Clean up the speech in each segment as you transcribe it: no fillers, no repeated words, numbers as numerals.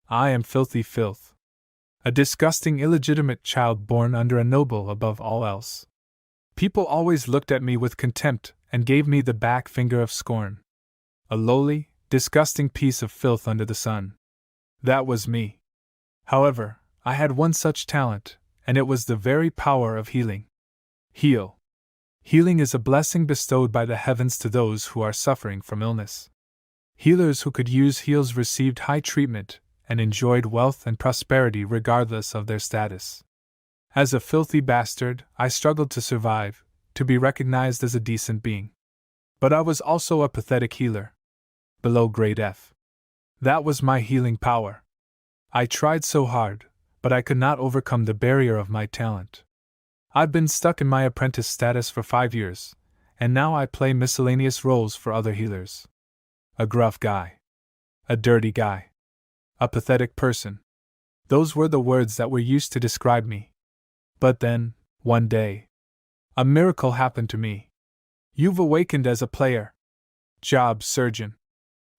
I am filthy filth. A disgusting illegitimate child born under a noble above all else. People always looked at me with contempt and gave me the back finger of scorn. A lowly, disgusting piece of filth under the sun. That was me. However, I had one such talent, and it was the very power of healing. Heal. Healing is a blessing bestowed by the heavens to those who are suffering from illness. Healers who could use heals received high treatment and enjoyed wealth and prosperity regardless of their status. As a filthy bastard, I struggled to survive, to be recognized as a decent being. But I was also a pathetic healer. Below grade F. That was my healing power. I tried so hard, but I could not overcome the barrier of my talent. I've been stuck in my apprentice status for 5 years, and now I play miscellaneous roles for other healers. A gruff guy. A dirty guy. A pathetic person. Those were the words that were used to describe me. But then, one day, a miracle happened to me. You've awakened as a player. Job surgeon.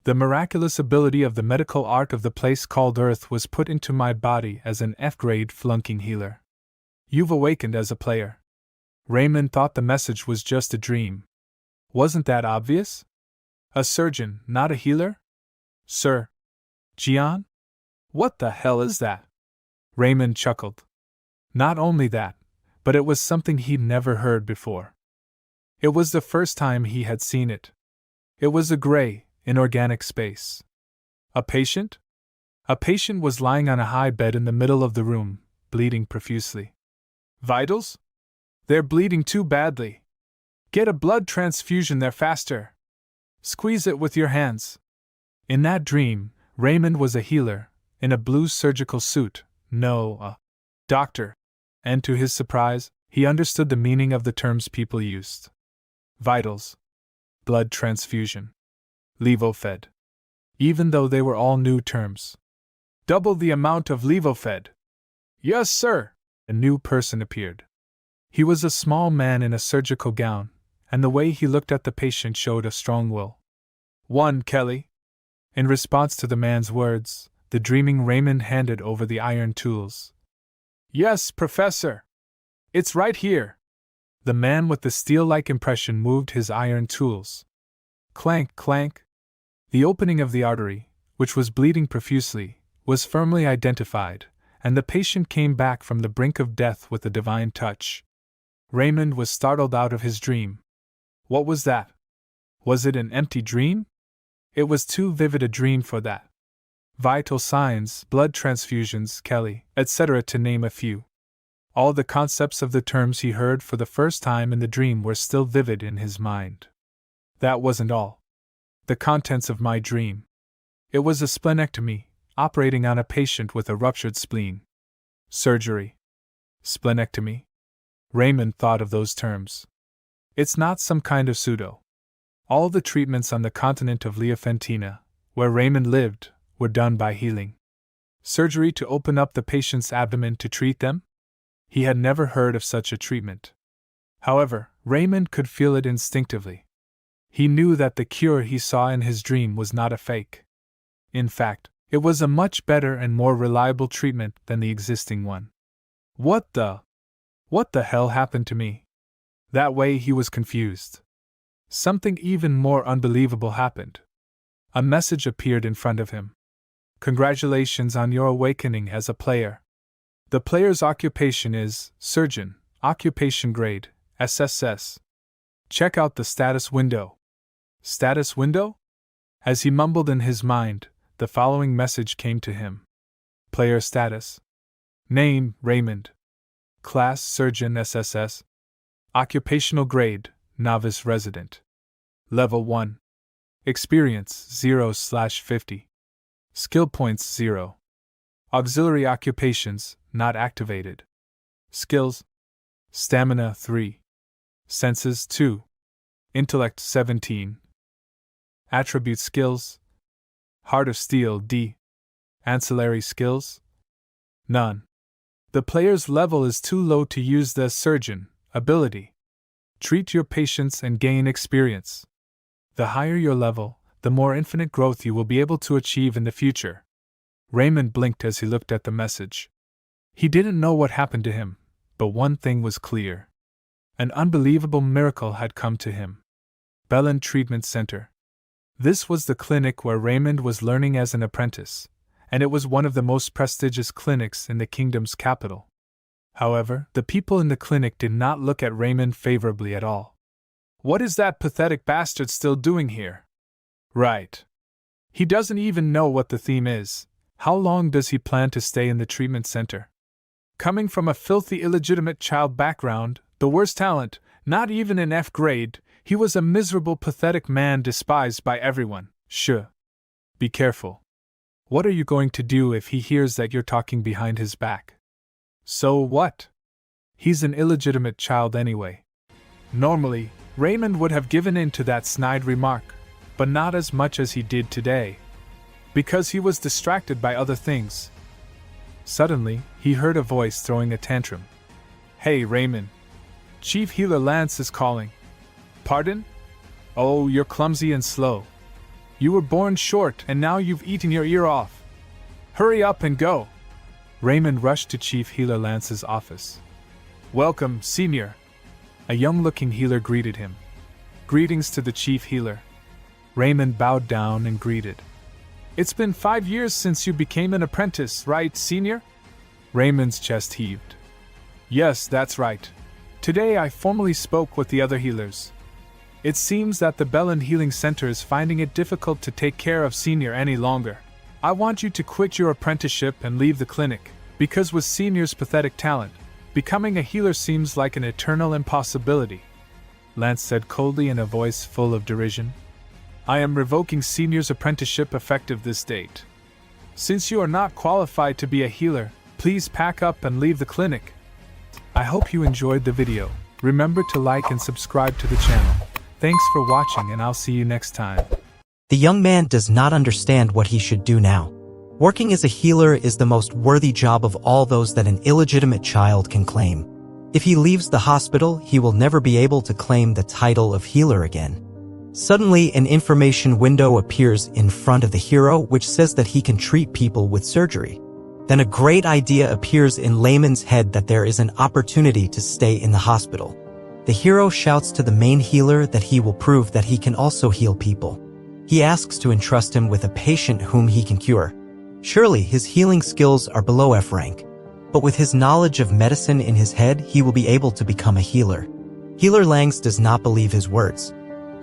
The miraculous ability of the medical art of the place called Earth was put into my body as an F-grade flunking healer. You've awakened as a player. Raymond thought the message was just a dream. Wasn't that obvious? A surgeon, not a healer? Sir. Gian? What the hell is that? Raymond chuckled. Not only that, but it was something he'd never heard before. It was the first time he had seen it. It was a gray, inorganic space. A patient? A patient was lying on a high bed in the middle of the room, bleeding profusely. Vitals? They're bleeding too badly. Get a blood transfusion there faster. Squeeze it with your hands. In that dream, Raymond was a healer, in a blue surgical suit, a doctor, and to his surprise, he understood the meaning of the terms people used. Vitals. Blood transfusion. Levofed. Even though they were all new terms. Double the amount of Levofed. Yes, sir. A new person appeared. He was a small man in a surgical gown, and the way he looked at the patient showed a strong will. 1, Kelly. In response to the man's words, the dreaming Raymond handed over the iron tools. Yes, Professor. It's right here. The man with the steel-like impression moved his iron tools. Clank, clank. The opening of the artery, which was bleeding profusely, was firmly identified, and the patient came back from the brink of death with a divine touch. Raymond was startled out of his dream. What was that? Was it an empty dream? It was too vivid a dream for that. Vital signs, blood transfusions, Kelly, etc., to name a few. All the concepts of the terms he heard for the first time in the dream were still vivid in his mind. That wasn't all. The contents of my dream. It was a splenectomy, operating on a patient with a ruptured spleen. Surgery. Splenectomy. Raymond thought of those terms. It's not some kind of pseudo. All the treatments on the continent of Leofantina, where Raymond lived, were done by healing. Surgery to open up the patient's abdomen to treat them? He had never heard of such a treatment. However, Raymond could feel it instinctively. He knew that the cure he saw in his dream was not a fake. In fact, it was a much better and more reliable treatment than the existing one. What the hell happened to me? That way he was confused. Something even more unbelievable happened. A message appeared in front of him. Congratulations on your awakening as a player. The player's occupation is Surgeon, Occupation Grade, SSS. Check out the status window. Status window? As he mumbled in his mind, the following message came to him. Player status. Name, Raymond. Class, Surgeon, SSS. Occupational grade, Novice Resident. Level 1. Experience 0/50. Skill points 0. Auxiliary occupations not activated. Skills: Stamina 3. Senses 2. Intellect 17. Attribute skills: Heart of Steel D. Ancillary skills: None. The player's level is too low to use the Surgeon ability. Treat your patients and gain experience. The higher your level, the more infinite growth you will be able to achieve in the future. Raymond blinked as he looked at the message. He didn't know what happened to him, but one thing was clear. An unbelievable miracle had come to him. Belen Treatment Center. This was the clinic where Raymond was learning as an apprentice, and it was one of the most prestigious clinics in the kingdom's capital. However, the people in the clinic did not look at Raymond favorably at all. What is that pathetic bastard still doing here? Right. He doesn't even know what the theme is. How long does he plan to stay in the treatment center? Coming from a filthy illegitimate child background, the worst talent, not even in F grade, he was a miserable pathetic man despised by everyone. Shh. Be careful. What are you going to do if he hears that you're talking behind his back? So what? He's an illegitimate child anyway. Normally, Raymond would have given in to that snide remark, but not as much as he did today, because he was distracted by other things. Suddenly, he heard a voice throwing a tantrum. Hey, Raymond. Chief Healer Lance is calling. Pardon? Oh, you're clumsy and slow. You were born short and now you've eaten your ear off. Hurry up and go. Raymond rushed to Chief Healer Lance's office. Welcome, Senior. A young-looking healer greeted him. Greetings to the Chief Healer. Raymond bowed down and greeted. It's been 5 years since you became an apprentice, right, Senior? Raymond's chest heaved. Yes, that's right. Today I formally spoke with the other healers. It seems that the Belen Healing Center is finding it difficult to take care of Senior any longer. I want you to quit your apprenticeship and leave the clinic, because with Senior's pathetic talent, becoming a healer seems like an eternal impossibility. Lance said coldly in a voice full of derision. I am revoking Senior's apprenticeship effective this date. Since you are not qualified to be a healer, please pack up and leave the clinic. I hope you enjoyed the video. Remember to like and subscribe to the channel. Thanks for watching and I'll see you next time. The young man does not understand what he should do now. Working as a healer is the most worthy job of all those that an illegitimate child can claim. If he leaves the hospital, he will never be able to claim the title of healer again. Suddenly, an information window appears in front of the hero which says that he can treat people with surgery. Then a great idea appears in Layman's head that there is an opportunity to stay in the hospital. The hero shouts to the main healer that he will prove that he can also heal people. He asks to entrust him with a patient whom he can cure. Surely his healing skills are below F rank, but with his knowledge of medicine in his head, he will be able to become a healer. Healer Langs does not believe his words.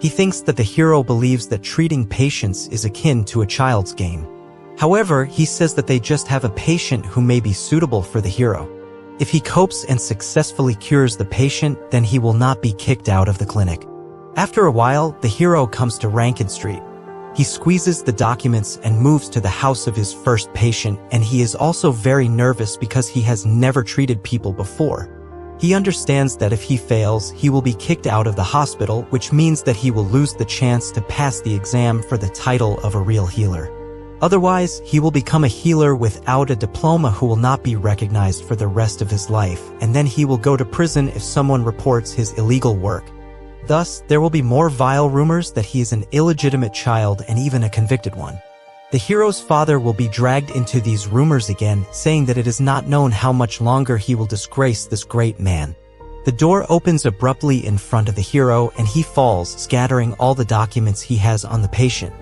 He thinks that the hero believes that treating patients is akin to a child's game. However, he says that they just have a patient who may be suitable for the hero. If he copes and successfully cures the patient, then he will not be kicked out of the clinic. After a while, the hero comes to Rankin Street. He squeezes the documents and moves to the house of his first patient, and he is also very nervous because he has never treated people before. He understands that if he fails, he will be kicked out of the hospital, which means that he will lose the chance to pass the exam for the title of a real healer. Otherwise, he will become a healer without a diploma who will not be recognized for the rest of his life, and then he will go to prison if someone reports his illegal work. Thus, there will be more vile rumors that he is an illegitimate child and even a convicted one. The hero's father will be dragged into these rumors again, saying that it is not known how much longer he will disgrace this great man. The door opens abruptly in front of the hero and he falls, scattering all the documents he has on the patient.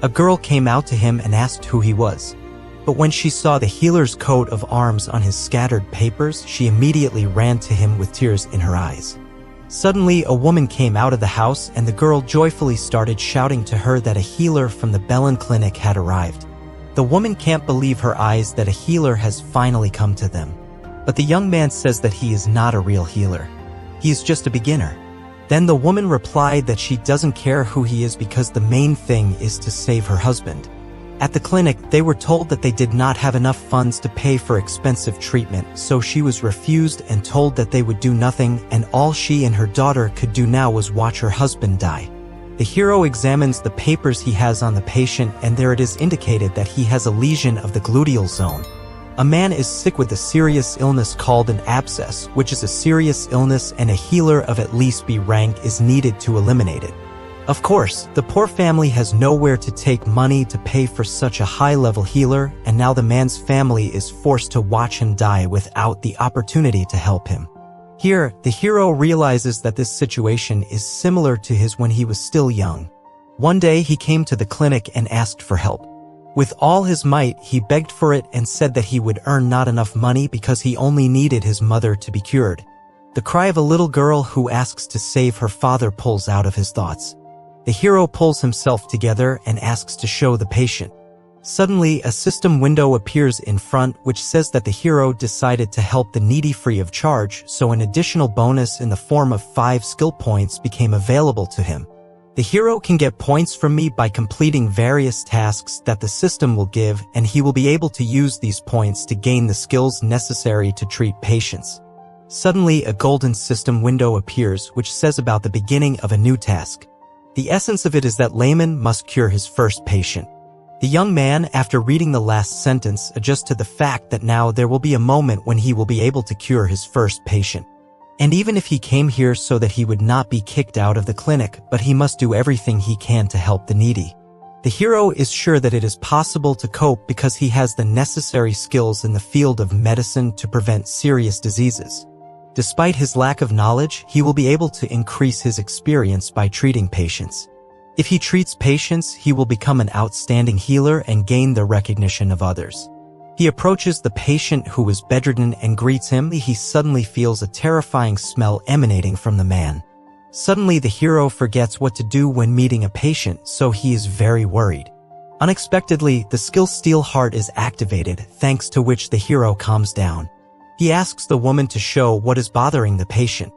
A girl came out to him and asked who he was. But when she saw the healer's coat of arms on his scattered papers, she immediately ran to him with tears in her eyes. Suddenly, a woman came out of the house and the girl joyfully started shouting to her that a healer from the Belen Clinic had arrived. The woman can't believe her eyes that a healer has finally come to them. But the young man says that he is not a real healer. He is just a beginner. Then the woman replied that she doesn't care who he is because the main thing is to save her husband. At the clinic, they were told that they did not have enough funds to pay for expensive treatment, so she was refused and told that they would do nothing, and all she and her daughter could do now was watch her husband die. The hero examines the papers he has on the patient, and there it is indicated that he has a lesion of the gluteal zone. A man is sick with a serious illness called an abscess, which is a serious illness and a healer of at least B rank is needed to eliminate it. Of course, the poor family has nowhere to take money to pay for such a high-level healer, and now the man's family is forced to watch him die without the opportunity to help him. Here, the hero realizes that this situation is similar to his when he was still young. One day, he came to the clinic and asked for help. With all his might, he begged for it and said that he would earn not enough money because he only needed his mother to be cured. The cry of a little girl who asks to save her father pulls out of his thoughts. The hero pulls himself together and asks to show the patient. Suddenly, a system window appears in front which says that the hero decided to help the needy free of charge, so an additional bonus in the form of 5 skill points became available to him. The hero can get points from me by completing various tasks that the system will give, and he will be able to use these points to gain the skills necessary to treat patients. Suddenly, a golden system window appears which says about the beginning of a new task. The essence of it is that layman must cure his first patient. The young man, after reading the last sentence, adjusts to the fact that now there will be a moment when he will be able to cure his first patient. And even if he came here so that he would not be kicked out of the clinic, but he must do everything he can to help the needy. The hero is sure that it is possible to cope because he has the necessary skills in the field of medicine to prevent serious diseases. Despite his lack of knowledge, he will be able to increase his experience by treating patients. If he treats patients, he will become an outstanding healer and gain the recognition of others. He approaches the patient who is bedridden and greets him. He suddenly feels a terrifying smell emanating from the man. Suddenly, the hero forgets what to do when meeting a patient, so he is very worried. Unexpectedly, the skill Steel Heart is activated, thanks to which the hero calms down. He asks the woman to show what is bothering the patient.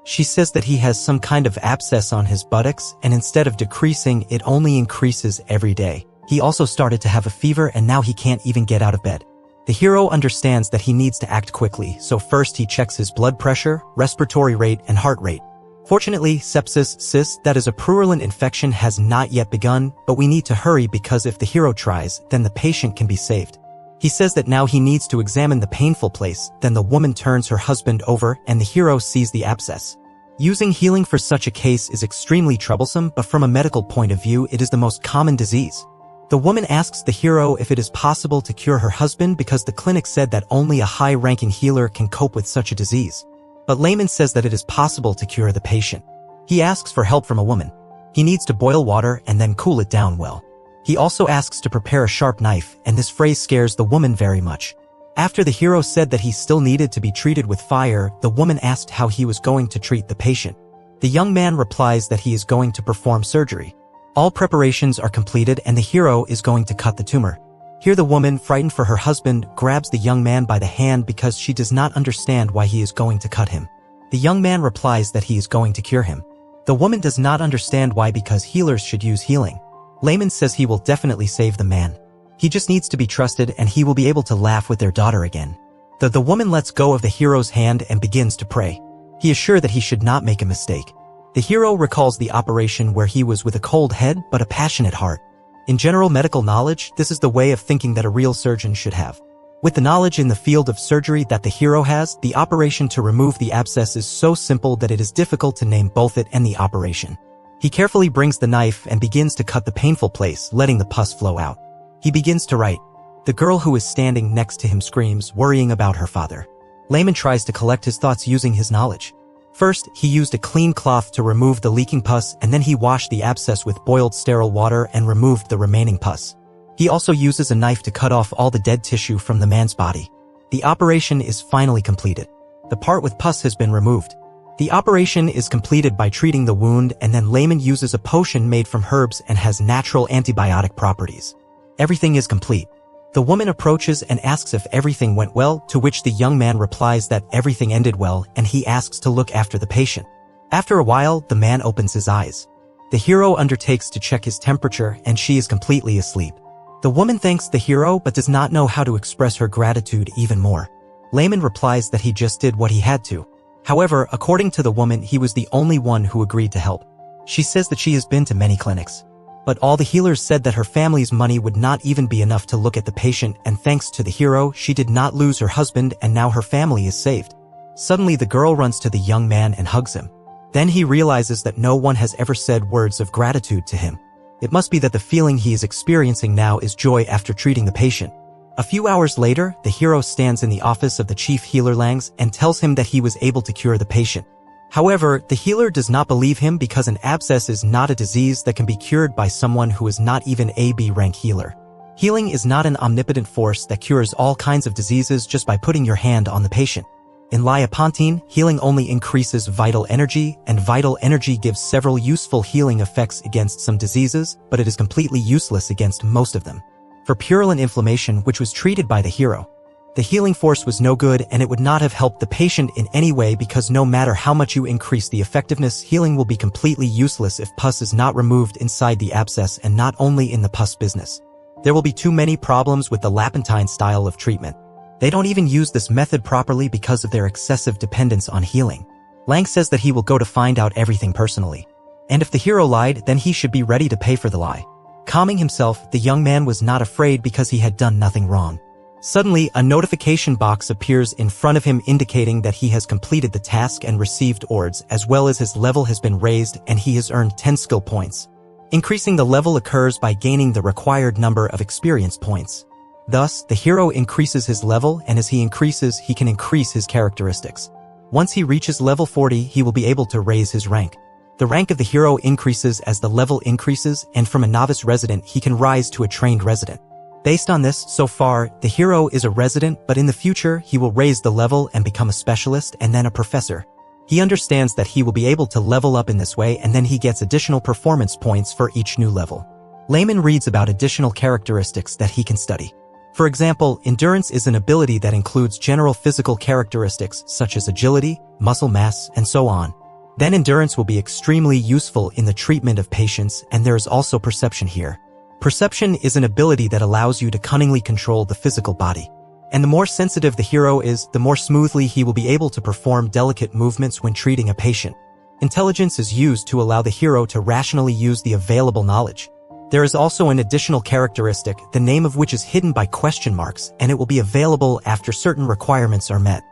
She says that he has some kind of abscess on his buttocks, and instead of decreasing, it only increases every day. He also started to have a fever, and now he can't even get out of bed. The hero understands that he needs to act quickly, so first he checks his blood pressure, respiratory rate, and heart rate. Fortunately, sepsis, that is a purulent infection, has not yet begun, but we need to hurry because if the hero tries, then the patient can be saved. He says that now he needs to examine the painful place, then the woman turns her husband over and the hero sees the abscess. Using healing for such a case is extremely troublesome, but from a medical point of view, it is the most common disease. The woman asks the hero if it is possible to cure her husband because the clinic said that only a high-ranking healer can cope with such a disease. But Layman says that it is possible to cure the patient. He asks for help from a woman. He needs to boil water and then cool it down well. He also asks to prepare a sharp knife, and this phrase scares the woman very much. After the hero said that he still needed to be treated with fire, the woman asked how he was going to treat the patient. The young man replies that he is going to perform surgery. All preparations are completed and the hero is going to cut the tumor. Here the woman, frightened for her husband, grabs the young man by the hand because she does not understand why he is going to cut him. The young man replies that he is going to cure him. The woman does not understand why because healers should use healing. Layman says he will definitely save the man. He just needs to be trusted and he will be able to laugh with their daughter again. The woman lets go of the hero's hand and begins to pray. He is sure that he should not make a mistake. The hero recalls the operation where he was with a cold head but a passionate heart. In general medical knowledge, this is the way of thinking that a real surgeon should have. With the knowledge in the field of surgery that the hero has, the operation to remove the abscess is so simple that it is difficult to name both it and the operation. He carefully brings the knife and begins to cut the painful place, letting the pus flow out. He begins to write. The girl who is standing next to him screams, worrying about her father. Layman tries to collect his thoughts using his knowledge. First, he used a clean cloth to remove the leaking pus, and then he washed the abscess with boiled sterile water and removed the remaining pus. He also uses a knife to cut off all the dead tissue from the man's body. The operation is finally completed. The part with pus has been removed. The operation is completed by treating the wound, and then Layman uses a potion made from herbs and has natural antibiotic properties. Everything is complete. The woman approaches and asks if everything went well, to which the young man replies that everything ended well, and he asks to look after the patient. After a while, the man opens his eyes. The hero undertakes to check his temperature, and she is completely asleep. The woman thanks the hero but does not know how to express her gratitude even more. Layman replies that he just did what he had to. However, according to the woman, he was the only one who agreed to help. She says that she has been to many clinics. But all the healers said that her family's money would not even be enough to look at the patient, and thanks to the hero, she did not lose her husband and now her family is saved. Suddenly the girl runs to the young man and hugs him. Then he realizes that no one has ever said words of gratitude to him. It must be that the feeling he is experiencing now is joy after treating the patient. A few hours later, the hero stands in the office of the chief healer Langs and tells him that he was able to cure the patient. However, the healer does not believe him because an abscess is not a disease that can be cured by someone who is not even a B-rank healer. Healing is not an omnipotent force that cures all kinds of diseases just by putting your hand on the patient. In Confronting, healing only increases vital energy, and vital energy gives several useful healing effects against some diseases, but it is completely useless against most of them. For purulent inflammation, which was treated by the hero, the healing force was no good and it would not have helped the patient in any way because no matter how much you increase the effectiveness, healing will be completely useless if pus is not removed inside the abscess and not only in the pus business. There will be too many problems with the Lapentine style of treatment. They don't even use this method properly because of their excessive dependence on healing. Lang says that he will go to find out everything personally. And if the hero lied, then he should be ready to pay for the lie. Calming himself, the young man was not afraid because he had done nothing wrong. Suddenly, a notification box appears in front of him indicating that he has completed the task and received ords, as well as his level has been raised and he has earned 10 skill points. Increasing the level occurs by gaining the required number of experience points. Thus, the hero increases his level, and as he increases, he can increase his characteristics. Once he reaches level 40, he will be able to raise his rank. The rank of the hero increases as the level increases, and from a novice resident, he can rise to a trained resident. Based on this, so far, the hero is a resident, but in the future, he will raise the level and become a specialist and then a professor. He understands that he will be able to level up in this way and then he gets additional performance points for each new level. Layman reads about additional characteristics that he can study. For example, endurance is an ability that includes general physical characteristics such as agility, muscle mass, and so on. Then endurance will be extremely useful in the treatment of patients, and there is also perception here. Perception is an ability that allows you to cunningly control the physical body. And the more sensitive the hero is, the more smoothly he will be able to perform delicate movements when treating a patient. Intelligence is used to allow the hero to rationally use the available knowledge. There is also an additional characteristic, the name of which is hidden by question marks, and it will be available after certain requirements are met.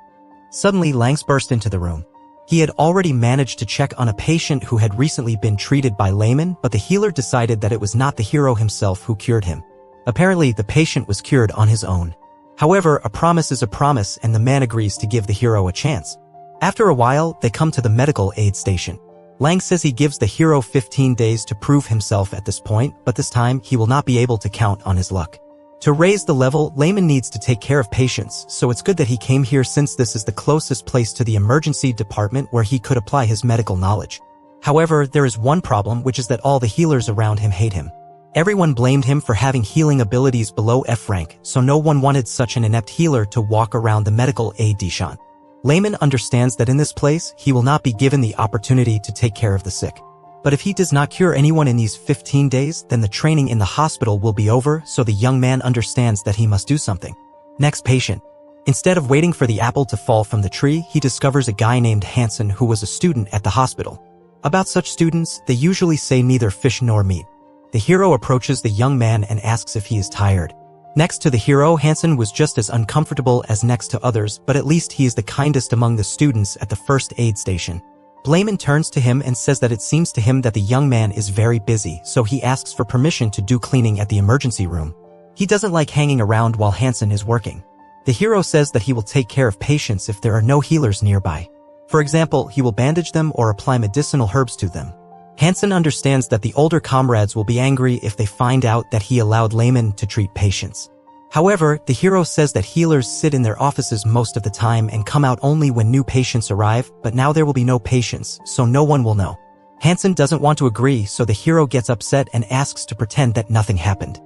Suddenly, Langs burst into the room. He had already managed to check on a patient who had recently been treated by Layman, but the healer decided that it was not the hero himself who cured him. Apparently, the patient was cured on his own. However, a promise is a promise and the man agrees to give the hero a chance. After a while, they come to the medical aid station. Lang says he gives the hero 15 days to prove himself at this point, but this time he will not be able to count on his luck. To raise the level, Layman needs to take care of patients, so it's good that he came here since this is the closest place to the emergency department where he could apply his medical knowledge. However, there is one problem, which is that all the healers around him hate him. Everyone blamed him for having healing abilities below F rank, so no one wanted such an inept healer to walk around the medical aid station. Layman understands that in this place, he will not be given the opportunity to take care of the sick. But if he does not cure anyone in these 15 days, then the training in the hospital will be over, so the young man understands that he must do something. Next patient. Instead of waiting for the apple to fall from the tree, he discovers a guy named Hansen who was a student at the hospital. About such students, they usually say neither fish nor meat. The hero approaches the young man and asks if he is tired. Next to the hero, Hansen was just as uncomfortable as next to others, but at least he is the kindest among the students at the first aid station. Layman turns to him and says that it seems to him that the young man is very busy, so he asks for permission to do cleaning at the emergency room. He doesn't like hanging around while Hansen is working. The hero says that he will take care of patients if there are no healers nearby. For example, he will bandage them or apply medicinal herbs to them. Hansen understands that the older comrades will be angry if they find out that he allowed Layman to treat patients. However, the hero says that healers sit in their offices most of the time and come out only when new patients arrive, but now there will be no patients, so no one will know. Hansen doesn't want to agree, so the hero gets upset and asks to pretend that nothing happened.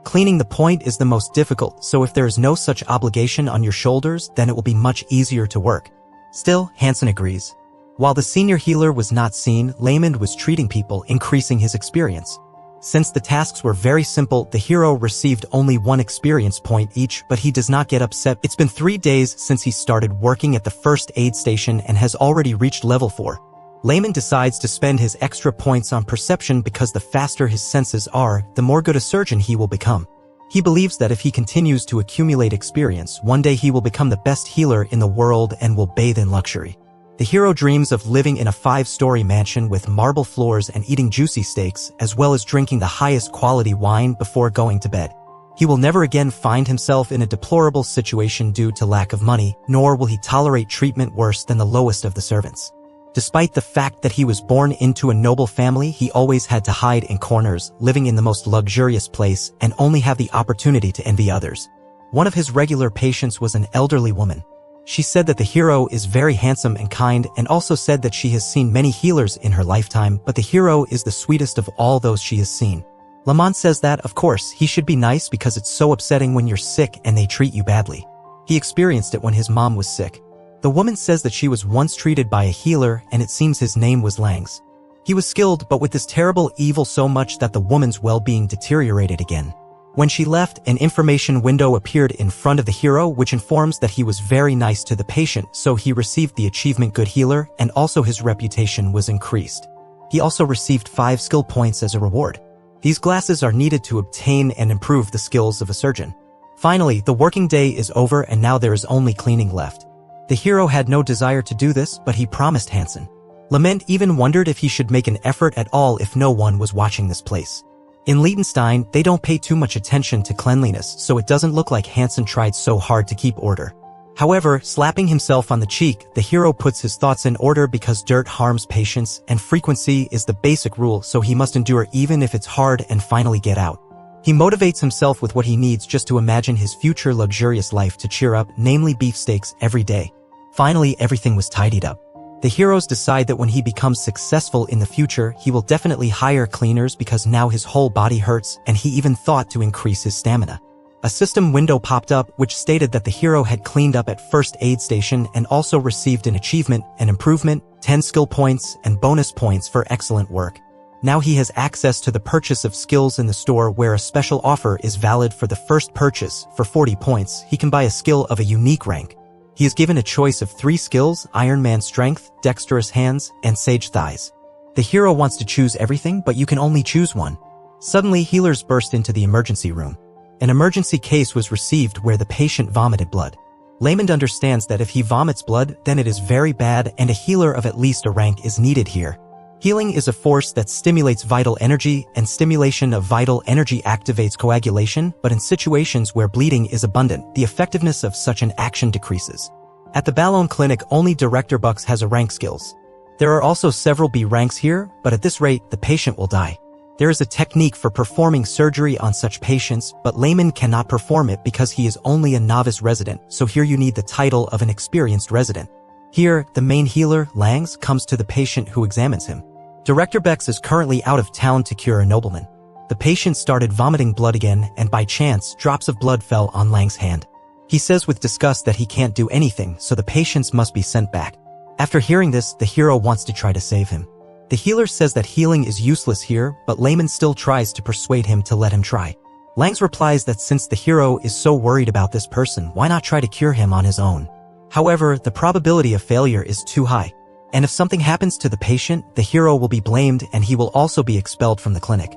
Cleaning the point is the most difficult, so if there is no such obligation on your shoulders, then it will be much easier to work. Still, Hansen agrees. While the senior healer was not seen, Layman was treating people, increasing his experience. Since the tasks were very simple, the hero received only 1 experience point each, but he does not get upset. It's been 3 days since he started working at the first aid station and has already reached level 4. Layman decides to spend his extra points on perception because the faster his senses are, the more good a surgeon he will become. He believes that if he continues to accumulate experience, one day he will become the best healer in the world and will bathe in luxury. The hero dreams of living in a 5-story mansion with marble floors and eating juicy steaks, as well as drinking the highest quality wine before going to bed. He will never again find himself in a deplorable situation due to lack of money, nor will he tolerate treatment worse than the lowest of the servants. Despite the fact that he was born into a noble family, he always had to hide in corners, living in the most luxurious place, and only have the opportunity to envy others. One of his regular patients was an elderly woman. She said that the hero is very handsome and kind, and also said that she has seen many healers in her lifetime, but the hero is the sweetest of all those she has seen. Lamont says that, of course, he should be nice because it's so upsetting when you're sick and they treat you badly. He experienced it when his mom was sick. The woman says that she was once treated by a healer, and it seems his name was Langs. He was skilled, but with this terrible evil so much that the woman's well-being deteriorated again. When she left, an information window appeared in front of the hero which informs that he was very nice to the patient, so he received the achievement Good Healer, and also his reputation was increased. He also received 5 skill points as a reward. These glasses are needed to obtain and improve the skills of a surgeon. Finally, the working day is over and now there is only cleaning left. The hero had no desire to do this, but he promised Hansen. Lament even wondered if he should make an effort at all if no one was watching this place. In Liechtenstein, they don't pay too much attention to cleanliness, so it doesn't look like Hansen tried so hard to keep order. However, slapping himself on the cheek, the hero puts his thoughts in order because dirt harms patience, and frequency is the basic rule, so he must endure even if it's hard and finally get out. He motivates himself with what he needs just to imagine his future luxurious life to cheer up, namely beefsteaks every day. Finally, everything was tidied up. The heroes decide that when he becomes successful in the future, he will definitely hire cleaners because now his whole body hurts, and he even thought to increase his stamina. A system window popped up which stated that the hero had cleaned up at first aid station and also received an achievement, an improvement, 10 skill points, and bonus points for excellent work. Now he has access to the purchase of skills in the store where a special offer is valid for the first purchase. For 40 points, he can buy a skill of a unique rank. He is given a choice of 3 skills: Iron Man Strength, Dexterous Hands, and Sage Thighs. The hero wants to choose everything, but you can only choose one. Suddenly, healers burst into the emergency room. An emergency case was received where the patient vomited blood. Layman understands that if he vomits blood, then it is very bad and a healer of at least a rank is needed here. Healing is a force that stimulates vital energy, and stimulation of vital energy activates coagulation, but in situations where bleeding is abundant, the effectiveness of such an action decreases. At the Ballon Clinic, only Director Bucks has a rank skills. There are also several B ranks here, but at this rate, the patient will die. There is a technique for performing surgery on such patients, but Layman cannot perform it because he is only a novice resident, so here you need the title of an experienced resident. Here, the main healer, Langs, comes to the patient who examines him. Director Bex is currently out of town to cure a nobleman. The patient started vomiting blood again, and by chance, drops of blood fell on Lang's hand. He says with disgust that he can't do anything, so the patients must be sent back. After hearing this, the hero wants to try to save him. The healer says that healing is useless here, but Layman still tries to persuade him to let him try. Langs replies that since the hero is so worried about this person, why not try to cure him on his own? However, the probability of failure is too high. And if something happens to the patient, the hero will be blamed and he will also be expelled from the clinic.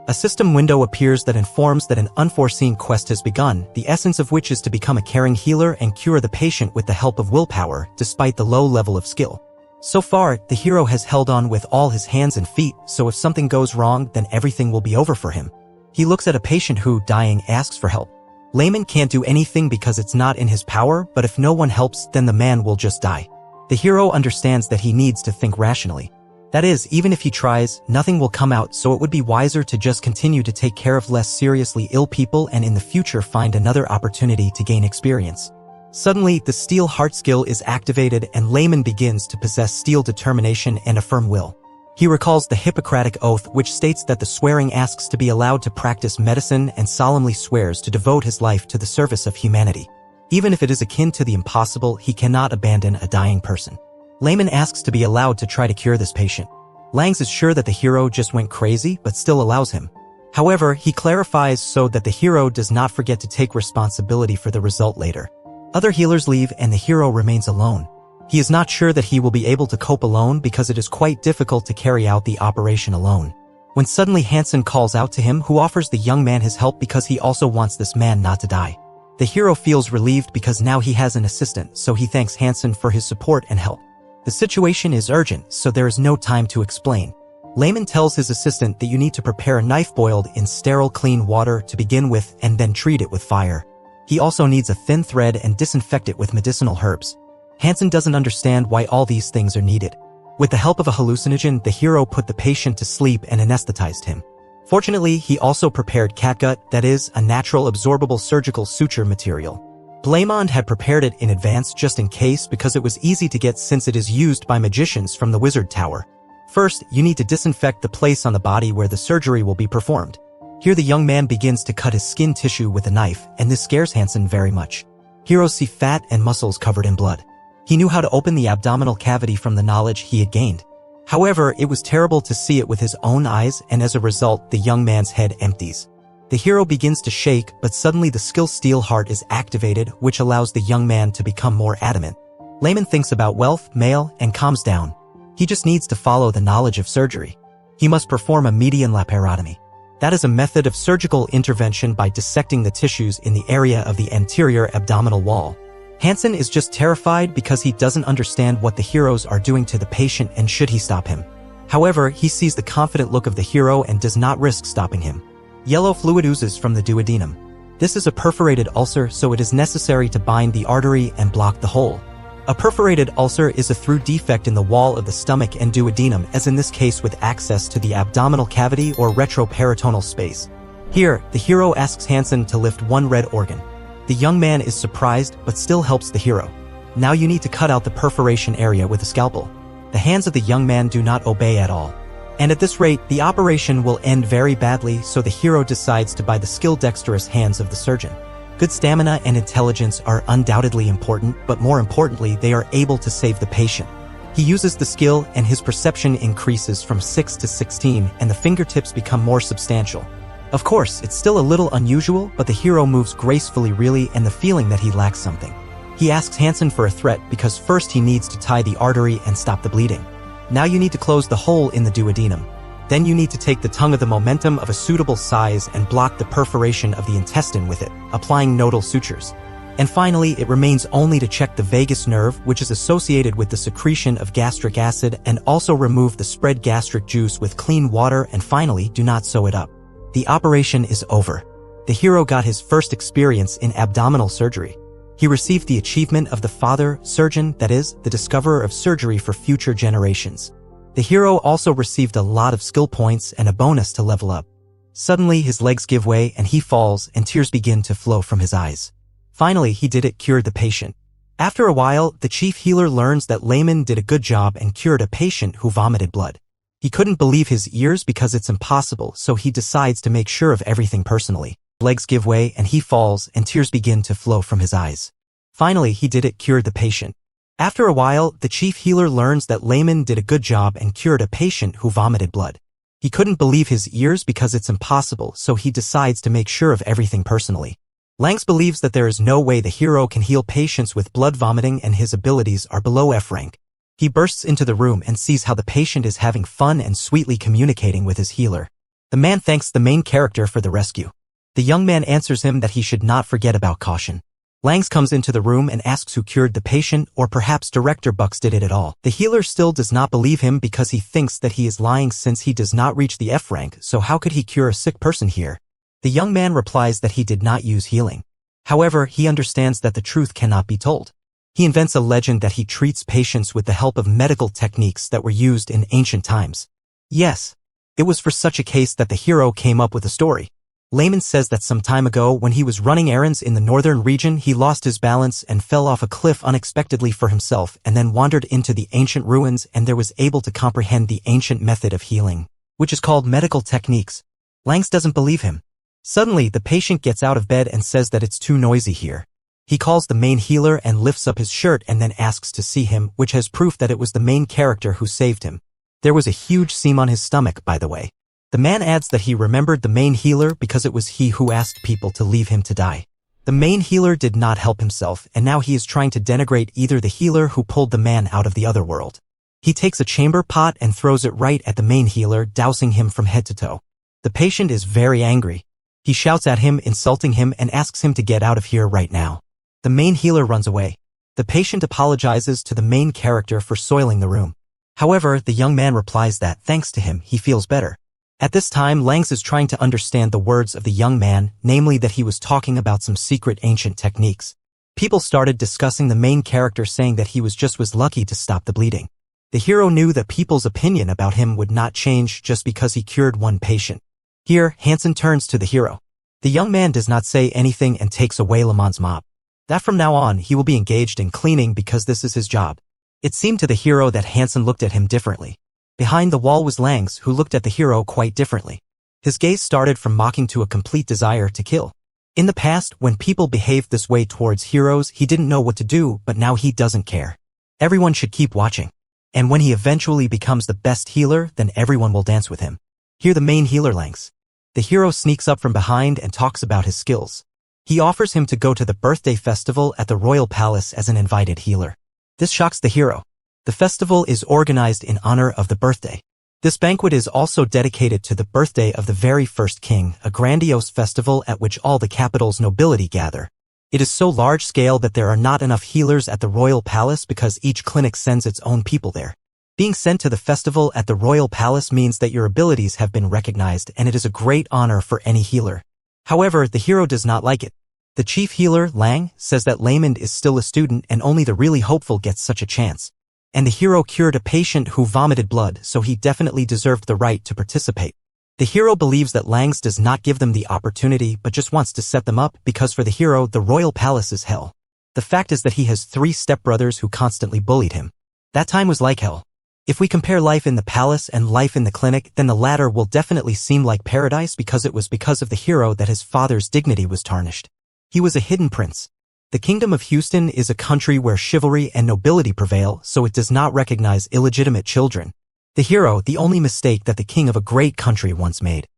A system window appears that informs that an unforeseen quest has begun, the essence of which is to become a caring healer and cure the patient with the help of willpower, despite the low level of skill. So far, the hero has held on with all his hands and feet, so if something goes wrong, then everything will be over for him. He looks at a patient who, dying, asks for help. Layman can't do anything because it's not in his power, but if no one helps, then the man will just die. The hero understands that he needs to think rationally. That is, even if he tries, nothing will come out, so it would be wiser to just continue to take care of less seriously ill people and in the future find another opportunity to gain experience. Suddenly, the Steel Heart skill is activated and Layman begins to possess steel determination and a firm will. He recalls the Hippocratic Oath, which states that the swearing asks to be allowed to practice medicine and solemnly swears to devote his life to the service of humanity. Even if it is akin to the impossible, he cannot abandon a dying person. Layman asks to be allowed to try to cure this patient. Langs is sure that the hero just went crazy, but still allows him. However, he clarifies so that the hero does not forget to take responsibility for the result later. Other healers leave and the hero remains alone. He is not sure that he will be able to cope alone because it is quite difficult to carry out the operation alone. When suddenly Hansen calls out to him, who offers the young man his help because he also wants this man not to die. The hero feels relieved because now he has an assistant, so he thanks Hansen for his support and help. The situation is urgent, so there is no time to explain. Layman tells his assistant that you need to prepare a knife boiled in sterile clean water to begin with and then treat it with fire. He also needs a thin thread and disinfect it with medicinal herbs. Hansen doesn't understand why all these things are needed. With the help of a hallucinogen, the hero put the patient to sleep and anesthetized him. Fortunately, he also prepared catgut, that is, a natural absorbable surgical suture material. Blamond had prepared it in advance just in case because it was easy to get since it is used by magicians from the Wizard Tower. First, you need to disinfect the place on the body where the surgery will be performed. Here the young man begins to cut his skin tissue with a knife, and this scares Hansen very much. Heroes see fat and muscles covered in blood. He knew how to open the abdominal cavity from the knowledge he had gained. However, it was terrible to see it with his own eyes, and as a result, the young man's head empties. The hero begins to shake, but suddenly the skill steel heart is activated, which allows the young man to become more adamant. Layman thinks about wealth, mail, and calms down. He just needs to follow the knowledge of surgery. He must perform a median laparotomy. That is a method of surgical intervention by dissecting the tissues in the area of the anterior abdominal wall. Hansen is just terrified because he doesn't understand what the heroes are doing to the patient and should he stop him. However, he sees the confident look of the hero and does not risk stopping him. Yellow fluid oozes from the duodenum. This is a perforated ulcer, so it is necessary to bind the artery and block the hole. A perforated ulcer is a through defect in the wall of the stomach and duodenum, as in this case with access to the abdominal cavity or retroperitoneal space. Here, the hero asks Hansen to lift one red organ. The young man is surprised but still helps the hero. Now you need to cut out the perforation area with a scalpel. The hands of the young man do not obey at all. And at this rate, the operation will end very badly, so the hero decides to buy the skill-dexterous hands of the surgeon. Good stamina and intelligence are undoubtedly important, but more importantly, they are able to save the patient. He uses the skill and his perception increases from 6 to 16 and the fingertips become more substantial. Of course, it's still a little unusual, but the hero moves gracefully really and the feeling that he lacks something. He asks Hansen for a threat because first he needs to tie the artery and stop the bleeding. Now you need to close the hole in the duodenum. Then you need to take the tongue of the momentum of a suitable size and block the perforation of the intestine with it, applying nodal sutures. And finally, it remains only to check the vagus nerve, which is associated with the secretion of gastric acid, and also remove the spread gastric juice with clean water, and finally, do not sew it up. The operation is over. The hero got his first experience in abdominal surgery. He received the achievement of the father surgeon, that is, the discoverer of surgery for future generations. The hero also received a lot of skill points and a bonus to level up. Suddenly, his legs give way and he falls and tears begin to flow from his eyes. Finally, he did it, cured the patient. After a while, the chief healer learns that Layman did a good job and cured a patient who vomited blood. He couldn't believe his ears because it's impossible, so he decides to make sure of everything personally. Legs give way and he falls and tears begin to flow from his eyes. Finally, he did it, cured the patient. After a while, the chief healer learns that Layman did a good job and cured a patient who vomited blood. He couldn't believe his ears because it's impossible, so he decides to make sure of everything personally. Langs believes that there is no way the hero can heal patients with blood vomiting and his abilities are below F rank. He bursts into the room and sees how the patient is having fun and sweetly communicating with his healer. The man thanks the main character for the rescue. The young man answers him that he should not forget about caution. Langs comes into the room and asks who cured the patient, or perhaps Director Bucks did it at all. The healer still does not believe him because he thinks that he is lying since he does not reach the F rank, so how could he cure a sick person here? The young man replies that he did not use healing. However, he understands that the truth cannot be told. He invents a legend that he treats patients with the help of medical techniques that were used in ancient times. Yes, it was for such a case that the hero came up with a story. Layman says that some time ago, when he was running errands in the northern region, he lost his balance and fell off a cliff unexpectedly for himself and then wandered into the ancient ruins and there was able to comprehend the ancient method of healing, which is called medical techniques. Langs doesn't believe him. Suddenly, the patient gets out of bed and says that it's too noisy here. He calls the main healer and lifts up his shirt and then asks to see him, which has proof that it was the main character who saved him. There was a huge seam on his stomach, by the way. The man adds that he remembered the main healer because it was he who asked people to leave him to die. The main healer did not help himself, and now he is trying to denigrate either the healer who pulled the man out of the other world. He takes a chamber pot and throws it right at the main healer, dousing him from head to toe. The patient is very angry. He shouts at him, insulting him, and asks him to get out of here right now. The main healer runs away. The patient apologizes to the main character for soiling the room. However, the young man replies that, thanks to him, he feels better. At this time, Langs is trying to understand the words of the young man, namely that he was talking about some secret ancient techniques. People started discussing the main character saying that he was lucky to stop the bleeding. The hero knew that people's opinion about him would not change just because he cured one patient. Here, Hansen turns to the hero. The young man does not say anything and takes away Lamont's mop. That from now on, he will be engaged in cleaning because this is his job. It seemed to the hero that Hansen looked at him differently. Behind the wall was Langs, who looked at the hero quite differently. His gaze started from mocking to a complete desire to kill. In the past, when people behaved this way towards heroes, he didn't know what to do, but now he doesn't care. Everyone should keep watching. And when he eventually becomes the best healer, then everyone will dance with him. Hear the main healer Langs. The hero sneaks up from behind and talks about his skills. He offers him to go to the birthday festival at the royal palace as an invited healer. This shocks the hero. The festival is organized in honor of the birthday. This banquet is also dedicated to the birthday of the very first king, a grandiose festival at which all the capital's nobility gather. It is so large-scale that there are not enough healers at the royal palace because each clinic sends its own people there. Being sent to the festival at the royal palace means that your abilities have been recognized, and it is a great honor for any healer. However, the hero does not like it. The chief healer, Lang, says that Lamond is still a student and only the really hopeful gets such a chance. And the hero cured a patient who vomited blood, so he definitely deserved the right to participate. The hero believes that Langs does not give them the opportunity but just wants to set them up because for the hero, the royal palace is hell. The fact is that he has 3 stepbrothers who constantly bullied him. That time was like hell. If we compare life in the palace and life in the clinic, then the latter will definitely seem like paradise because it was because of the hero that his father's dignity was tarnished. He was a hidden prince. The Kingdom of Houston is a country where chivalry and nobility prevail, so it does not recognize illegitimate children. The hero, the only mistake that the king of a great country once made.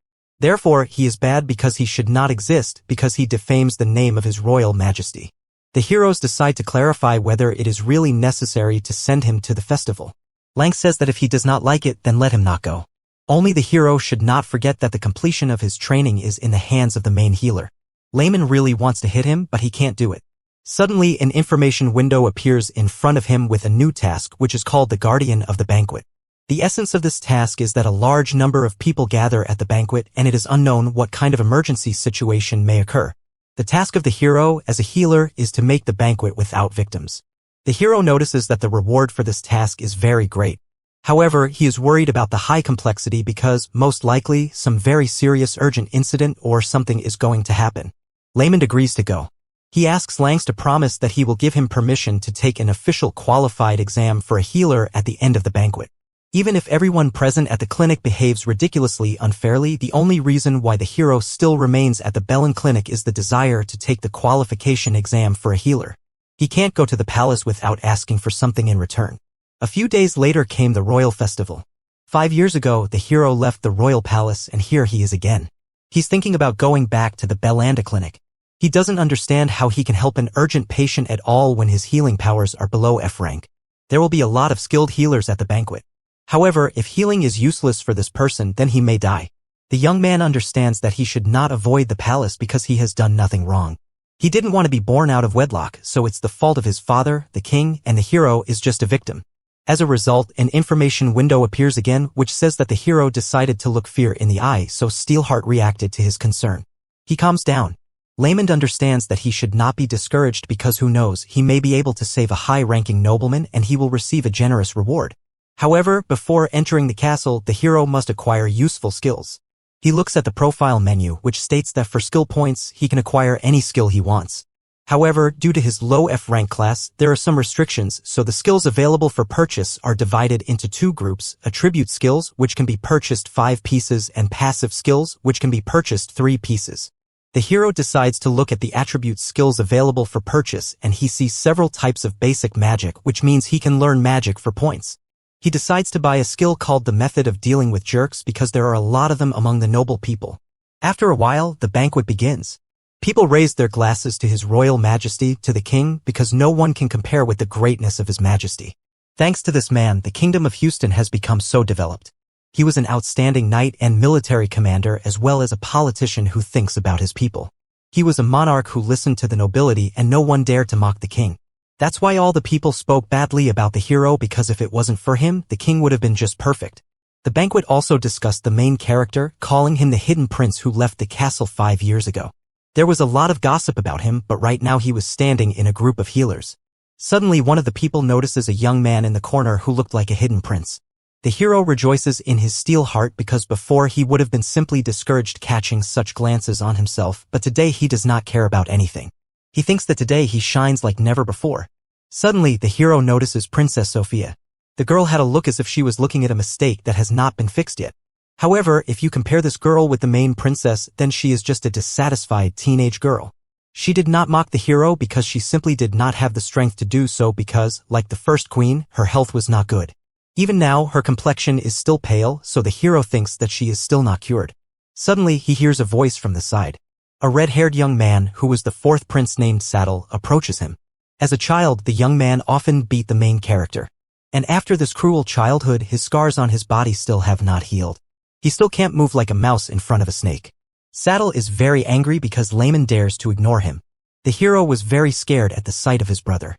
Therefore, he is bad because he should not exist because he defames the name of his royal majesty. The heroes decide to clarify whether it is really necessary to send him to the festival. Lang says that if he does not like it, then let him not go. Only the hero should not forget that the completion of his training is in the hands of the main healer. Layman really wants to hit him, but he can't do it. Suddenly, an information window appears in front of him with a new task which is called the Guardian of the Banquet. The essence of this task is that a large number of people gather at the banquet and it is unknown what kind of emergency situation may occur. The task of the hero, as a healer, is to make the banquet without victims. The hero notices that the reward for this task is very great. However, he is worried about the high complexity because, most likely, some very serious urgent incident or something is going to happen. Layman agrees to go. He asks Langs to promise that he will give him permission to take an official qualified exam for a healer at the end of the banquet. Even if everyone present at the clinic behaves ridiculously unfairly, the only reason why the hero still remains at the Bellin clinic is the desire to take the qualification exam for a healer. He can't go to the palace without asking for something in return. A few days later came the royal festival. 5 years ago, the hero left the royal palace and here he is again. He's thinking about going back to the Bellanda clinic. He doesn't understand how he can help an urgent patient at all when his healing powers are below F rank. There will be a lot of skilled healers at the banquet. However, if healing is useless for this person, then he may die. The young man understands that he should not avoid the palace because he has done nothing wrong. He didn't want to be born out of wedlock, so it's the fault of his father, the king, and the hero is just a victim. As a result, an information window appears again which says that the hero decided to look fear in the eye, so Steelheart reacted to his concern. He calms down. Lamond understands that he should not be discouraged because who knows, he may be able to save a high-ranking nobleman and he will receive a generous reward. However, before entering the castle, the hero must acquire useful skills. He looks at the profile menu which states that for skill points, he can acquire any skill he wants. However, due to his low F rank class, there are some restrictions, so the skills available for purchase are divided into 2 groups, attribute skills which can be purchased 5 pieces and passive skills which can be purchased 3 pieces. The hero decides to look at the attribute skills available for purchase and he sees several types of basic magic which means he can learn magic for points. He decides to buy a skill called the method of dealing with jerks because there are a lot of them among the noble people. After a while, the banquet begins. People raise their glasses to his royal majesty, to the king, because no one can compare with the greatness of his majesty. Thanks to this man, the Kingdom of Houston has become so developed. He was an outstanding knight and military commander as well as a politician who thinks about his people. He was a monarch who listened to the nobility and no one dared to mock the king. That's why all the people spoke badly about the hero, because if it wasn't for him, the king would have been just perfect. The banquet also discussed the main character, calling him the hidden prince who left the castle 5 years ago. There was a lot of gossip about him, but right now he was standing in a group of healers. Suddenly one of the people notices a young man in the corner who looked like a hidden prince. The hero rejoices in his steel heart because before he would have been simply discouraged catching such glances on himself, but today he does not care about anything. He thinks that today he shines like never before. Suddenly the hero notices Princess Sophia. The girl had a look as if she was looking at a mistake that has not been fixed yet. However, if you compare this girl with the main princess, then she is just a dissatisfied teenage girl. She did not mock the hero because she simply did not have the strength to do so because, like the first queen, her health was not good. Even now, her complexion is still pale, so the hero thinks that she is still not cured. Suddenly, he hears a voice from the side. A red-haired young man, who was the fourth prince named Saddle, approaches him. As a child, the young man often beat the main character. And after this cruel childhood, his scars on his body still have not healed. He still can't move like a mouse in front of a snake. Saddle is very angry because Layman dares to ignore him. The hero was very scared at the sight of his brother.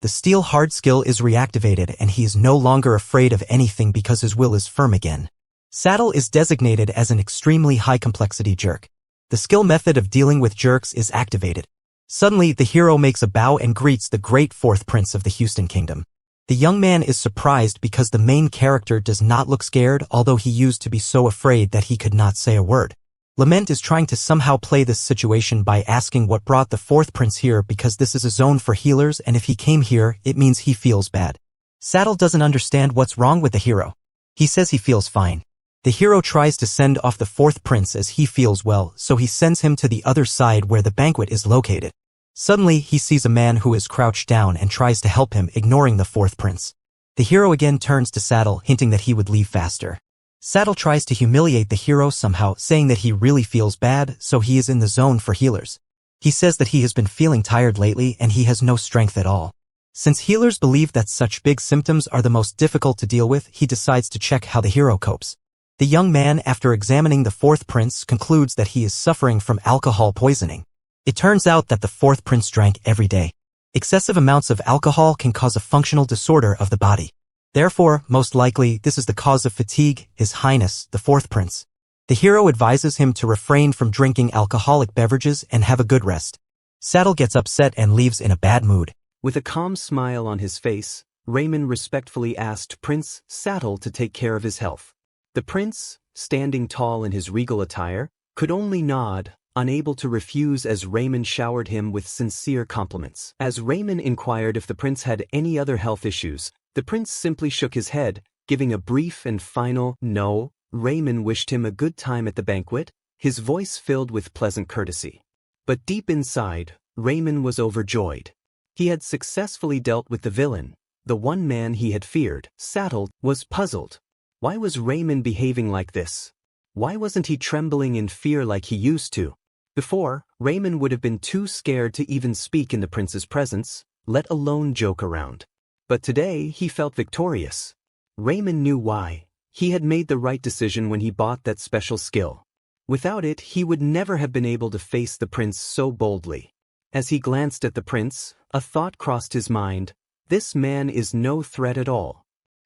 The steel hard skill is reactivated and he is no longer afraid of anything because his will is firm again. Saddle is designated as an extremely high complexity jerk. The skill method of dealing with jerks is activated. Suddenly, the hero makes a bow and greets the great fourth prince of the Houston Kingdom. The young man is surprised because the main character does not look scared, although he used to be so afraid that he could not say a word. Lament is trying to somehow play this situation by asking what brought the fourth prince here because this is a zone for healers and if he came here, it means he feels bad. Saddle doesn't understand what's wrong with the hero. He says he feels fine. The hero tries to send off the fourth prince as he feels well, so he sends him to the other side where the banquet is located. Suddenly, he sees a man who is crouched down and tries to help him, ignoring the fourth prince. The hero again turns to Saddle, hinting that he would leave faster. Saddle tries to humiliate the hero somehow, saying that he really feels bad, so he is in the zone for healers. He says that he has been feeling tired lately and he has no strength at all. Since healers believe that such big symptoms are the most difficult to deal with, he decides to check how the hero copes. The young man, after examining the fourth prince, concludes that he is suffering from alcohol poisoning. It turns out that the fourth prince drank every day. Excessive amounts of alcohol can cause a functional disorder of the body. Therefore, most likely, this is the cause of fatigue, His Highness, the fourth prince. The hero advises him to refrain from drinking alcoholic beverages and have a good rest. Saddle gets upset and leaves in a bad mood. With a calm smile on his face, Raymond respectfully asked Prince Saddle to take care of his health. The prince, standing tall in his regal attire, could only nod, unable to refuse as Raymond showered him with sincere compliments. As Raymond inquired if the prince had any other health issues, the prince simply shook his head, giving a brief and final no. Raymond wished him a good time at the banquet, his voice filled with pleasant courtesy. But deep inside, Raymond was overjoyed. He had successfully dealt with the villain, the one man he had feared. Saddle was puzzled. Why was Raymond behaving like this? Why wasn't he trembling in fear like he used to? Before, Raymond would have been too scared to even speak in the prince's presence, let alone joke around. But today he felt victorious. Raymond knew why. He had made the right decision when he bought that special skill. Without it, he would never have been able to face the prince so boldly. As he glanced at the prince, a thought crossed his mind. This man is no threat at all.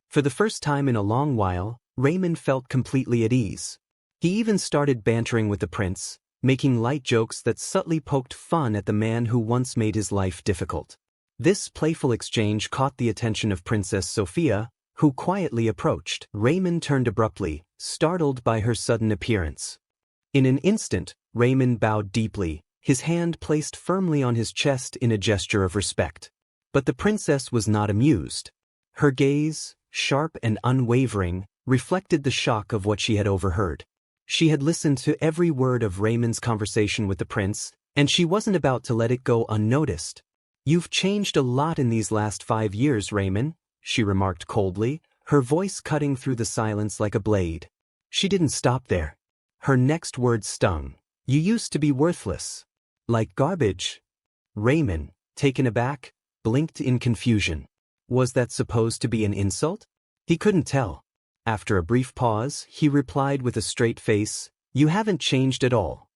For the first time in a long while, Raymond felt completely at ease. He even started bantering with the prince, making light jokes that subtly poked fun at the man who once made his life difficult. This playful exchange caught the attention of Princess Sophia, who quietly approached. Raymond turned abruptly, startled by her sudden appearance. In an instant, Raymond bowed deeply, his hand placed firmly on his chest in a gesture of respect. But the princess was not amused. Her gaze, sharp and unwavering, reflected the shock of what she had overheard. She had listened to every word of Raymond's conversation with the prince, and she wasn't about to let it go unnoticed. "You've changed a lot in these last 5 years, Raymond," she remarked coldly, her voice cutting through the silence like a blade. She didn't stop there. Her next word stung. "You used to be worthless. Like garbage." Raymond, taken aback, blinked in confusion. Was that supposed to be an insult? He couldn't tell. After a brief pause, he replied with a straight face, "You haven't changed at all."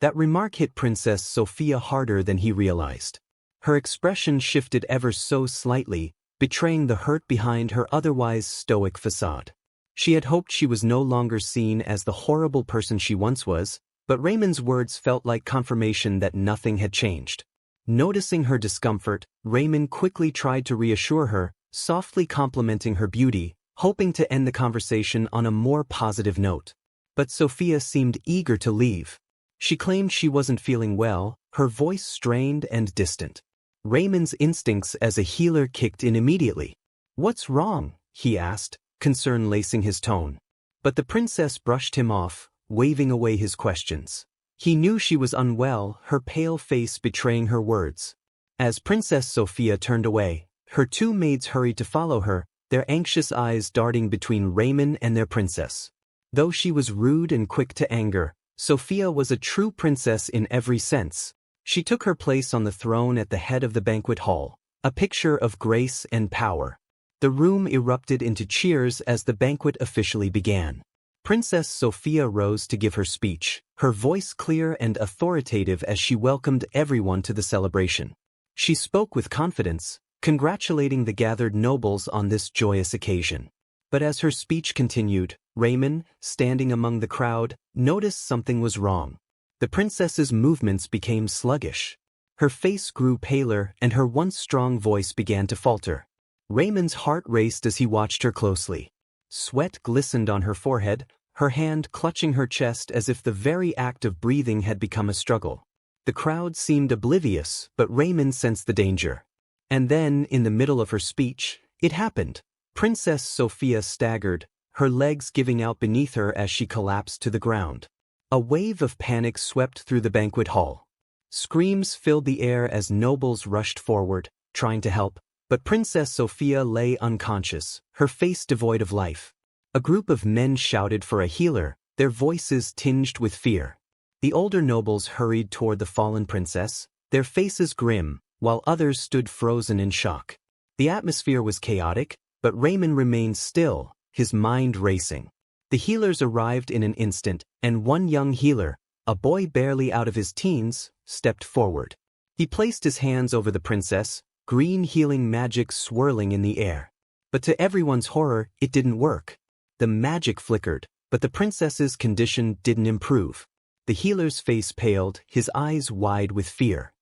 That remark hit Princess Sophia harder than he realized. Her expression shifted ever so slightly, betraying the hurt behind her otherwise stoic facade. She had hoped she was no longer seen as the horrible person she once was, but Raymond's words felt like confirmation that nothing had changed. Noticing her discomfort, Raymond quickly tried to reassure her, softly complimenting her beauty, hoping to end the conversation on a more positive note. But Sophia seemed eager to leave. She claimed she wasn't feeling well, her voice strained and distant. Raymond's instincts as a healer kicked in immediately. "What's wrong?" he asked, concern lacing his tone. But the princess brushed him off, waving away his questions. He knew she was unwell, her pale face betraying her words. As Princess Sophia turned away, her two maids hurried to follow her, their anxious eyes darting between Raymond and their princess. Though she was rude and quick to anger, Sophia was a true princess in every sense. She took her place on the throne at the head of the banquet hall, a picture of grace and power. The room erupted into cheers as the banquet officially began. Princess Sophia rose to give her speech, her voice clear and authoritative as she welcomed everyone to the celebration. She spoke with confidence, congratulating the gathered nobles on this joyous occasion. But as her speech continued, Raymond, standing among the crowd, noticed something was wrong. The princess's movements became sluggish. Her face grew paler and her once strong voice began to falter. Raymond's heart raced as he watched her closely. Sweat glistened on her forehead, her hand clutching her chest as if the very act of breathing had become a struggle. The crowd seemed oblivious, but Raymond sensed the danger. And then, in the middle of her speech, it happened. Princess Sophia staggered, her legs giving out beneath her as she collapsed to the ground. A wave of panic swept through the banquet hall. Screams filled the air as nobles rushed forward, trying to help, but Princess Sophia lay unconscious, her face devoid of life. A group of men shouted for a healer, their voices tinged with fear. The older nobles hurried toward the fallen princess, their faces grim, while others stood frozen in shock. The atmosphere was chaotic, but Raymond remained still, his mind racing. The healers arrived in an instant, and one young healer, a boy barely out of his teens, stepped forward. He placed his hands over the princess, green healing magic swirling in the air. But to everyone's horror, it didn't work. The magic flickered, but the princess's condition didn't improve. The healer's face paled, his eyes wide with fear.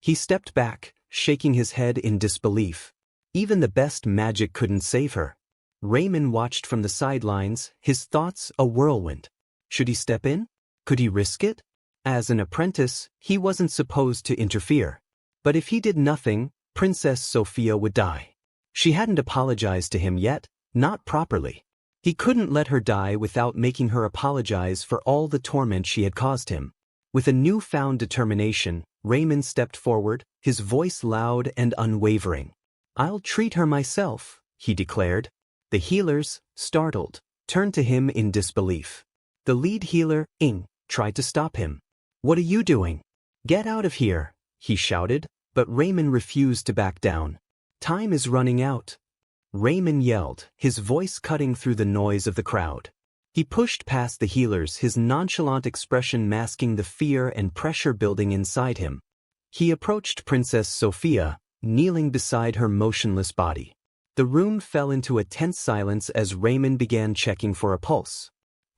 He stepped back, shaking his head in disbelief. Even the best magic couldn't save her. Raymond watched from the sidelines, his thoughts a whirlwind. Should he step in? Could he risk it? As an apprentice, he wasn't supposed to interfere. But if he did nothing, Princess Sophia would die. She hadn't apologized to him yet, not properly. He couldn't let her die without making her apologize for all the torment she had caused him. With a newfound determination, Raymond stepped forward, his voice loud and unwavering. "I'll treat her myself," he declared. The healers, startled, turned to him in disbelief. The lead healer, Ing, tried to stop him. "What are you doing? Get out of here," he shouted, but Raymond refused to back down. "Time is running out," Raymond yelled, his voice cutting through the noise of the crowd. He pushed past the healers, his nonchalant expression masking the fear and pressure building inside him. He approached Princess Sophia, kneeling beside her motionless body. The room fell into a tense silence as Raymond began checking for a pulse.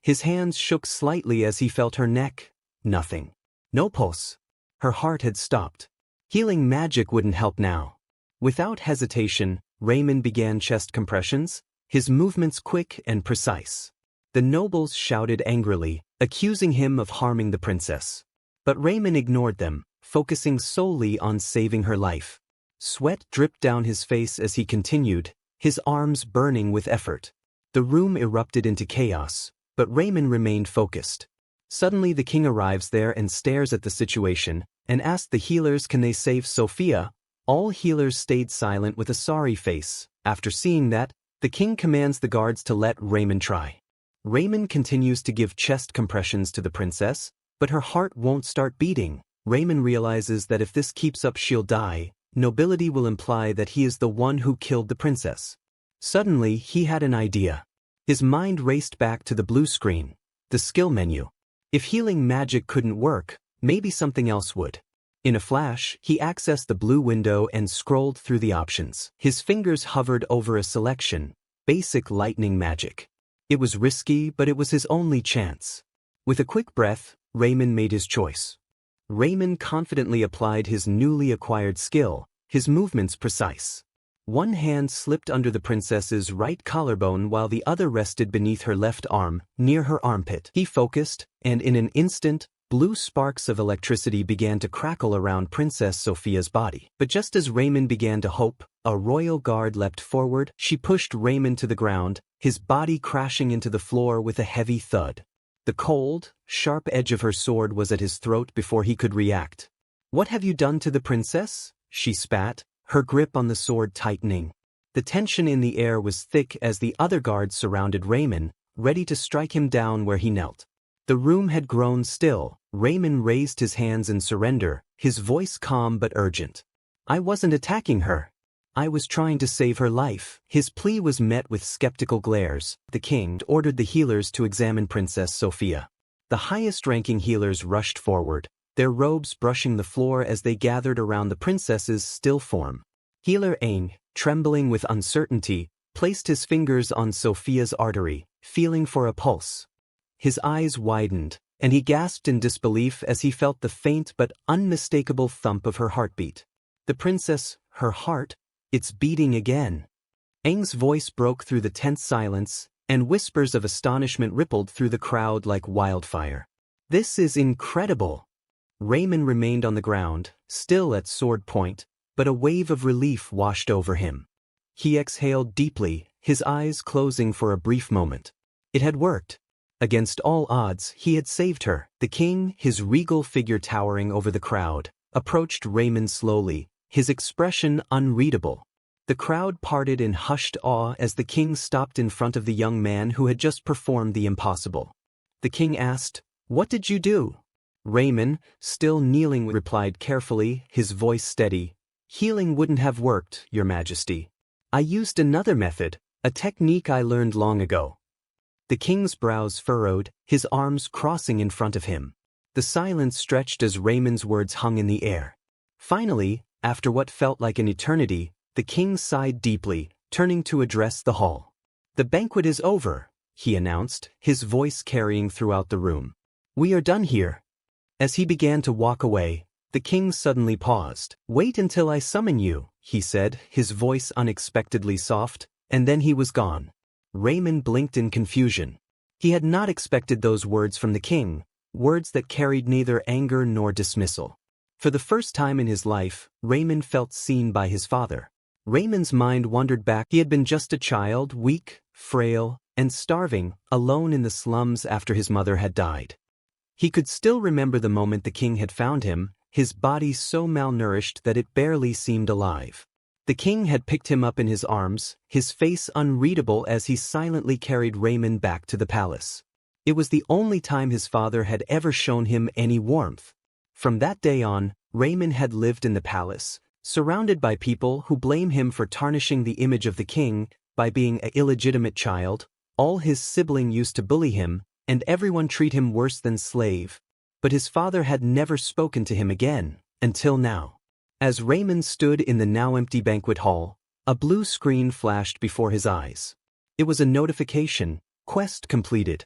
His hands shook slightly as he felt her neck. Nothing. No pulse. Her heart had stopped. Healing magic wouldn't help now. Without hesitation, Raymond began chest compressions, his movements quick and precise. The nobles shouted angrily, accusing him of harming the princess. But Raymond ignored them, focusing solely on saving her life. Sweat dripped down his face as he continued, his arms burning with effort. The room erupted into chaos, but Raymond remained focused. Suddenly the king arrives there and stares at the situation, and asks the healers can they save Sophia. All healers stayed silent with a sorry face. After seeing that, the king commands the guards to let Raymond try. Raymond continues to give chest compressions to the princess, but her heart won't start beating. Raymond realizes that if this keeps up she'll die. Nobility will imply that he is the one who killed the princess. Suddenly, he had an idea. His mind raced back to the blue screen, the skill menu. If healing magic couldn't work, maybe something else would. In a flash, he accessed the blue window and scrolled through the options. His fingers hovered over a selection: basic lightning magic. It was risky, but it was his only chance. With a quick breath, Raymond made his choice. Raymond confidently applied his newly acquired skill, his movements precise. One hand slipped under the princess's right collarbone while the other rested beneath her left arm, near her armpit. He focused, and in an instant, blue sparks of electricity began to crackle around Princess Sophia's body. But just as Raymond began to hope, a royal guard leapt forward. She pushed Raymond to the ground, his body crashing into the floor with a heavy thud. The cold, sharp edge of her sword was at his throat before he could react. "What have you done to the princess?" she spat, her grip on the sword tightening. The tension in the air was thick as the other guards surrounded Raymond, ready to strike him down where he knelt. The room had grown still. Raymond raised his hands in surrender, his voice calm but urgent. "I wasn't attacking her. I was trying to save her life." His plea was met with skeptical glares. The king ordered the healers to examine Princess Sophia. The highest-ranking healers rushed forward, their robes brushing the floor as they gathered around the princess's still form. Healer Aang, trembling with uncertainty, placed his fingers on Sophia's artery, feeling for a pulse. His eyes widened, and he gasped in disbelief as he felt the faint but unmistakable thump of her heartbeat. The princess, her heart, it's beating again. Aang's voice broke through the tense silence, and whispers of astonishment rippled through the crowd like wildfire. "This is incredible." Raymond remained on the ground, still at sword point, but a wave of relief washed over him. He exhaled deeply, his eyes closing for a brief moment. It had worked. Against all odds, he had saved her. The king, his regal figure towering over the crowd, approached Raymond slowly, his expression unreadable. The crowd parted in hushed awe as the king stopped in front of the young man who had just performed the impossible. The king asked, "What did you do?" Raymond, still kneeling, replied carefully, his voice steady, "Healing wouldn't have worked, Your Majesty. I used another method, a technique I learned long ago." The king's brows furrowed, his arms crossing in front of him. The silence stretched as Raymond's words hung in the air. Finally, after what felt like an eternity, the king sighed deeply, turning to address the hall. "The banquet is over," he announced, his voice carrying throughout the room. "We are done here." As he began to walk away, the king suddenly paused. "Wait until I summon you," he said, his voice unexpectedly soft, and then he was gone. Raymond blinked in confusion. He had not expected those words from the king, words that carried neither anger nor dismissal. For the first time in his life, Raymond felt seen by his father. Raymond's mind wandered back. He had been just a child, weak, frail, and starving, alone in the slums after his mother had died. He could still remember the moment the king had found him, his body so malnourished that it barely seemed alive. The king had picked him up in his arms, his face unreadable as he silently carried Raymond back to the palace. It was the only time his father had ever shown him any warmth. From that day on, Raymond had lived in the palace, surrounded by people who blame him for tarnishing the image of the king by being an illegitimate child. All his siblings used to bully him, and everyone treat him worse than slave. But his father had never spoken to him again, until now. As Raymond stood in the now empty banquet hall, a blue screen flashed before his eyes. It was a notification: quest completed.